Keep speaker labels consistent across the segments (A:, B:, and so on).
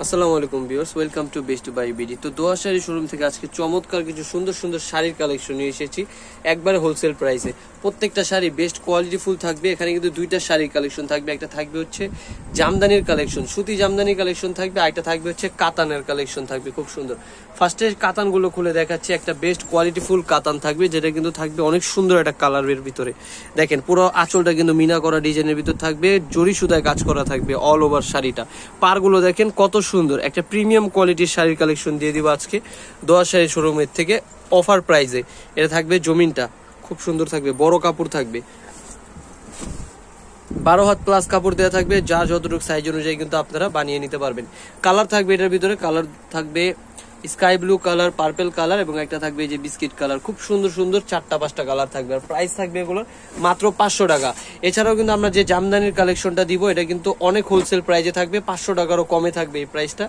A: আসসালামু আলাইকুম viewers, welcome to best buy BD. তো দোয়া শাড়ি শোরুম থেকে আজকে চমৎকার কিছু সুন্দর সুন্দর শাড়ির কালেকশন নিয়ে এসেছি একবারে হোলসেল প্রাইসে। প্রত্যেকটা শাড়ি বেস্ট কোয়ালিটি ফুল থাকবে। এখানে কিন্তু দুইটা শাড়ির কালেকশন থাকবে, একটা থাকবে হচ্ছে জামদানির কালেকশন, সুতি জামদানির কালেকশন থাকবে, আরেকটা থাকবে হচ্ছে কাতানের কালেকশন থাকবে। খুব সুন্দর। ফার্স্টে কাতানগুলো খুলে দেখাচ্ছি। একটা বেস্ট কোয়ালিটি ফুল কাতান থাকবে, যেটা কিন্তু থাকবে অনেক সুন্দর একটা কালারের ভিতরে। দেখেন পুরো আঁচলটা কিন্তু মিনা করা ডিজাইনের ভিতর থাকবে, জরি সুতায় কাজ করা থাকবে অল ওভার শাড়িটা। পারগুলো দেখেন কত সুন্দর, একটা প্রিমিয়াম কোয়ালিটির শাড়ির কালেকশন দিয়ে দিব আজকে দোয়া শাড়ি শোরুমের থেকে অফার প্রাইসে। এটা থাকবে জমিনটা খুব সুন্দর থাকবে, বড় কাপড় থাকবে, 12 হাত প্লাস কাপড় দেওয়া থাকবে, যার যতটুকু সাইজ অনুযায়ী কিন্তু আপনারা বানিয়ে নিতে পারবেন। কালার থাকবে এটার ভিতরে, কালার থাকবে sky blue colour, purple colour এবং একটা থাকবে এই যে বিস্কিট কালার। খুব সুন্দর সুন্দর 4টা-5টা কালার থাকবে। আর প্রাইস থাকবে এগুলোর মাত্র 500 টাকা। এছাড়াও কিন্তু আমরা যে জামদানির কালেকশনটা দিব এটা কিন্তু অনেক হোলসেল প্রাইসে থাকবে, 500 টাকারও কমে থাকবে এই প্রাইসটা।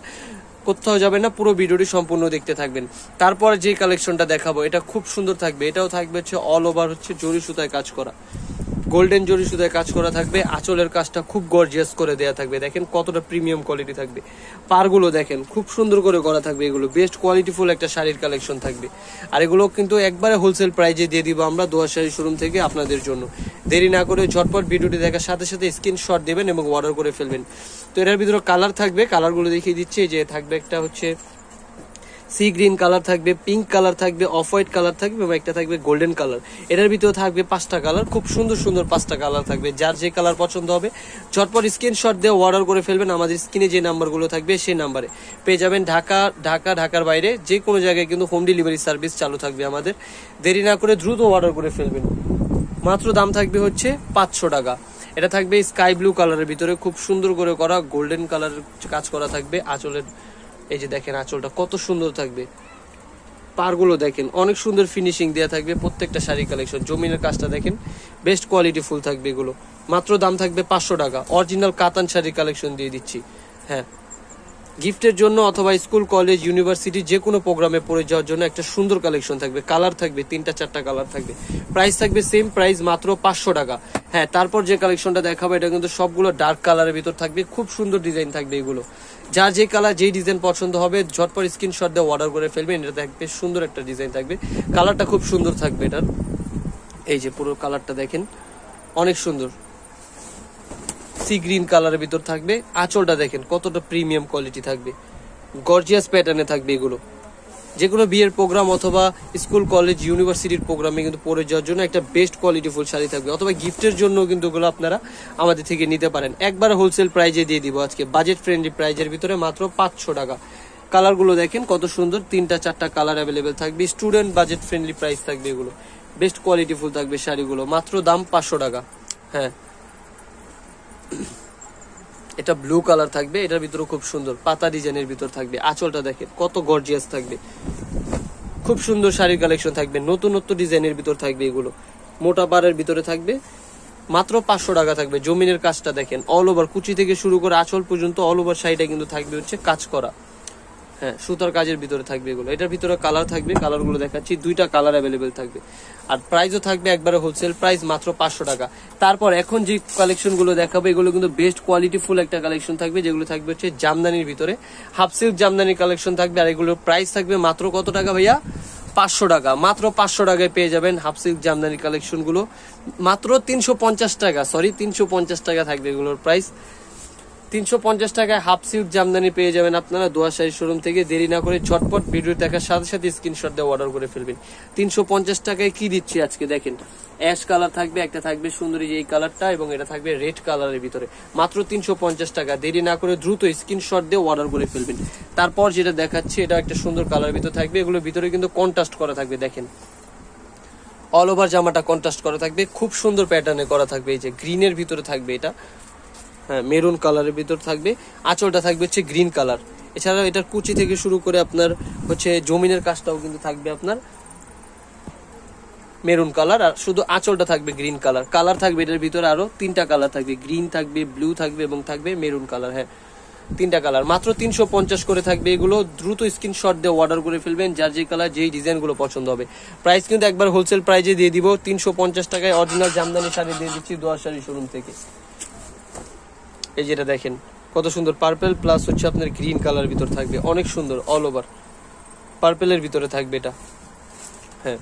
A: কোথাও যাবেন না, পুরো ভিডিওটি সম্পূর্ণ দেখতে থাকবেন। তারপর যে কালেকশনটা দেখাবো এটা খুব সুন্দর থাকবে। এটাও থাকবে হচ্ছে অল ওভার হচ্ছে জরি সুতায় কাজ করা, গোল্ডেন জরি সুতায় কাজ করা থাকবে। আঁচলের কাজটা খুব গর্জিয়াস করে দেয়া থাকবে। দেখেন কতটা প্রিমিয়াম কোয়ালিটি থাকবে। পারগুলো দেখেন খুব সুন্দর করে করা থাকবে। এগুলো বেস্ট কোয়ালিটি ফুল একটা শাড়ির কালেকশন থাকবে। আর এগুলো কিন্তু একবারে হোলসেল প্রাইজে দিয়ে দিব আমরা দোয়া শাড়ি শোরুম থেকে আপনাদের জন্য। দেরি না করে ঝটপট ভিডিওটি দেখার সাথে সাথে স্ক্রিনশট দেবেন এবং অর্ডার করে ফেলবেন। তো এটার ভিতরে কালার থাকবে, কালারগুলো দেখিয়ে দিচ্ছি। যে থাকবে একটা হচ্ছে সি গ্রিন কালার থাকবে, পিঙ্ক কালার থাকবে, অফ হোয়াইট কালার থাকবে এবং একটা থাকবে গোল্ডেন কালার। এটার ভিতরে থাকবে 5টা কালার, খুব সুন্দর সুন্দর 5টা কালার থাকবে। যার যে কালার পছন্দ হবে ঝটপট স্ক্রিনশট দিয়ে অর্ডার করে ফেলবেন। আমাদের স্ক্রিনে যে নাম্বারগুলো থাকবে সেই নাম্বারে পেয়ে যাবেন। ঢাকার বাইরে যে কোনো জায়গায় কিন্তু হোম ডেলিভারি সার্ভিস চালু থাকবে আমাদের। দেরি না করে দ্রুত অর্ডার করে ফেলবেন। মাত্র দাম থাকবে হচ্ছে 500 টাকা। এটা থাকবে স্কাই ব্লু কালারের ভিতরে, খুব সুন্দর করে করা গোল্ডেন কালারের কাজ করা থাকবে। আঁচলের এই যে দেখেন আঁচলটা কত সুন্দর থাকবে। পারগুলো দেখেন অনেক সুন্দর ফিনিশিং দেওয়া থাকবে। প্রত্যেকটা শাড়ি কালেকশন জমিনের কাজটা দেখেন বেস্ট কোয়ালিটি ফুল থাকবে এগুলো। মাত্র দাম থাকবে 500 টাকা। অরিজিনাল কাতান শাড়ির কালেকশন দিয়ে দিচ্ছি। হ্যাঁ, গিফটের জন্য অথবা স্কুল কলেজ ইউনিভার্সিটি যে কোনো প্রোগ্রামে পড়ে যাওয়ার জন্য একটা সুন্দর কালেকশন থাকবে। কালার থাকবে 3টা-4টা কালার থাকবে। প্রাইস থাকবে সেম প্রাইস, মাত্র 500 টাকা। হ্যাঁ, তারপর যে কালেকশনটা দেখাবো এটা কিন্তু সবগুলো ডার্ক কালারের ভিতর থাকবে, খুব সুন্দর ডিজাইন থাকবে এগুলো। যার যে কালার যেই ডিজাইন পছন্দ হবে ঝটপট স্ক্রিনশট দিয়ে অর্ডার করে ফেলবেন। এটা থাকবে সুন্দর একটা ডিজাইন থাকবে, কালারটা খুব সুন্দর থাকবে এটার। এই যে পুরো কালারটা দেখেন অনেক সুন্দর, সি গ্রিন কালারের ভিতর থাকবে। আঁচলটা দেখেন কতটা প্রিমিয়াম কোয়ালিটি থাকবে, গর্জিয়াস প্যাটার্নে থাকবে এগুলো। যে কোনো বিয়ের প্রোগ্রাম অথবা স্কুল কলেজ ইউনিভার্সিটির প্রোগ্রামে কিন্তু পরে যাওয়ার জন্য একটা বেস্ট কোয়ালিটি ফুল শাড়ি থাকবে, অথবা গিফটের জন্য কিন্তু এগুলো আপনারা আমাদের থেকে নিতে পারেন। একবার হোলসেল প্রাইজে দিয়ে দিব আজকে, বাজেট ফ্রেন্ডলি প্রাইজের ভিতরে মাত্র 500 টাকা। কালারগুলো দেখেন কত সুন্দর, 3টা-4টা কালার অ্যাভেলেবেল থাকবে। স্টুডেন্ট বাজেট ফ্রেন্ডলি প্রাইস থাকবে এগুলো, বেস্ট কোয়ালিটি ফুল থাকবে শাড়িগুলো। মাত্র দাম 500 টাকা। হ্যাঁ, এটা ব্লু কালার থাকবে, এটার ভিতরে খুব সুন্দর পাতা ডিজাইনের ভিতর থাকবে। আঁচলটা দেখেন কত গর্জিয়াস থাকবে, খুব সুন্দর শাড়ির কালেকশন থাকবে। নতুন ডিজাইনের ভিতর থাকবে এগুলো, মোটা পাড়ের ভিতরে থাকবে। মাত্র 500 টাকা থাকবে। জমিনের কাজটা দেখেন অল ওভার, কুচি থেকে শুরু করে আঁচল পর্যন্ত অল ওভার শাড়িটা কিন্তু থাকবে হচ্ছে কাজ করা। হ্যাঁ, সুতার কাজের ভিতরে থাকবে এগুলো। এটার ভিতরে কালার থাকবে, কালারগুলো দেখাচ্ছি, 2টা কালার অ্যাভেলেবেল থাকবে। আর প্রাইসও থাকবে একবারে হোলসেল প্রাইস, মাত্র 500 টাকা। তারপর এখন যে কালেকশন গুলো দেখাবো এগুলো কিন্তু বেস্ট কোয়ালিটি ফুল একটা কালেকশন থাকবে, যেগুলো থাকবে হচ্ছে জামদানির ভিতরে, হাফ সিল্ক জামদানির কালেকশন থাকবে। আর এগুলোর প্রাইস থাকবে মাত্র কত টাকা ভাইয়া? 500 টাকা। মাত্র 500 টাকায় পেয়ে যাবেন হাফ সিল্ক জামদানির কালেকশন গুলো। মাত্র 350 টাকা, সরি 350 টাকা থাকবে এগুলোর প্রাইস। 350 টাকায় হাফ সিল্ক জামদানি পেয়ে যাবেন আপনারা দোয়া শাড়ি শোরুম থেকে। দেরি না করে ঝটপট ভিডিও দেখার সাথে সাথে স্ক্রিনশট দিয়ে অর্ডার করে ফেলবেন। 350 টাকায় কি দিচ্ছি আজকে দেখেন, অ্যাশ কালার থাকবে, একটা থাকবে সুন্দরী এই কালারটা, এবং এটা থাকবে রেড কালারের ভিতরে। মাত্র 350 টাকা। দেরি না করে দ্রুত স্ক্রিনশট দিয়ে অর্ডার করে ফেলবেন। তারপর যেটা দেখাচ্ছি এটা একটা সুন্দর কালারের ভিতরে থাকবে। এগুলোর ভিতরে কিন্তু কন্ট্রাস্ট করা থাকবে, দেখেন অল ওভার জামাটা কন্ট্রাস্ট করা থাকবে, খুব সুন্দর প্যাটার্নে করা থাকবে। এই যে গ্রিনের ভিতরে থাকবে এটা, হ্যাঁ মেরুন কালারের ভিতর থাকবে। আঁচলটা থাকবে হচ্ছে গ্রিন কালার। এছাড়াও এটার কুচি থেকে শুরু করে আপনার হচ্ছে জমিনের কাজটাও কিন্তু থাকবে আপনার মেরুন কালার। আর শুধু আঁচলটা থাকবে গ্রিন কালার। কালার থাকবে এটার ভিতরে আরো 3টা কালার থাকবে, গ্রিন থাকবে, ব্লু থাকবে এবং থাকবে মেরুন কালার। হ্যাঁ, 3টা কালার। মাত্র 350 করে থাকবে এগুলো। দ্রুত স্ক্রিনশট দিয়ে অর্ডার করে ফেলবেন, যার যে কালার যেই ডিজাইন গুলো পছন্দ হবে। প্রাইস কিন্তু একবার হোলসেল প্রাইজে দিয়ে দিব, 350 টাকায় অরিজিনাল জামদানি শাড়ি দিয়ে দিচ্ছি দোয়া শাড়ি শোরুম থেকে। এই যেটা দেখেন কত সুন্দর পার্পেল প্লাস হচ্ছে আপনার গ্রিন কালার ভিতর থাকবে, অনেক সুন্দর অল ওভার পার্পেলের ভিতরে থাকবে এটা। হ্যাঁ,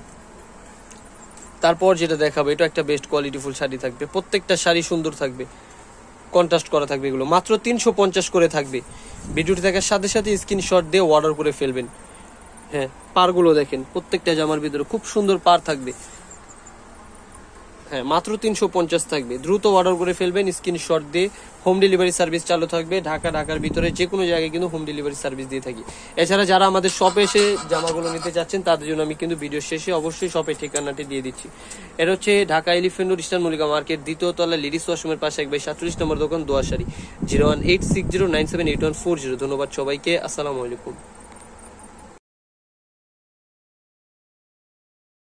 A: তারপর যেটা দেখাবো এটা একটা বেস্ট কোয়ালিটিফুল শাড়ি থাকবে, প্রত্যেকটা শাড়ি সুন্দর থাকবে, কন্ট্রাস্ট করা থাকবে, এগুলো মাত্র 350 করে থাকবে। ভিডিওটি দেখার সাথে সাথে স্ক্রিনশট দিয়ে অর্ডার করে ফেলবেন। হ্যাঁ, পারগুলো দেখেন, প্রত্যেকটা জামার ভিতরে খুব সুন্দর পার থাকবে। হ্যাঁ, মাত্র 350 থাকবে, দ্রুত অর্ডার করে ফেলবেন স্ক্রিনশট দিয়ে। হোম ডেলিভারি সার্ভিস চালু থাকবে, ঢাকার ভিতরে যে কোনো জায়গায় কিন্তু হোম ডেলিভারি সার্ভিস দিয়ে থাকি। এছাড়া যারা আমাদের শপে এসে জামাগুলো নিতে চাচ্ছেন তাদের জন্য আমি কিন্তু ভিডিও শেষে অবশ্যই শপের ঠিকানাটি দিয়ে দিচ্ছি। এটা হচ্ছে Dhaka elephant road eastern Mallika market, দ্বিতীয় তলা লেডিস ওয়াশরুমের পাশে 1/47 নম্বর দোকান, দোয়াশাড়ি। 01860978140। ধন্যবাদ সবাইকে, আসসালামু আলাইকুম।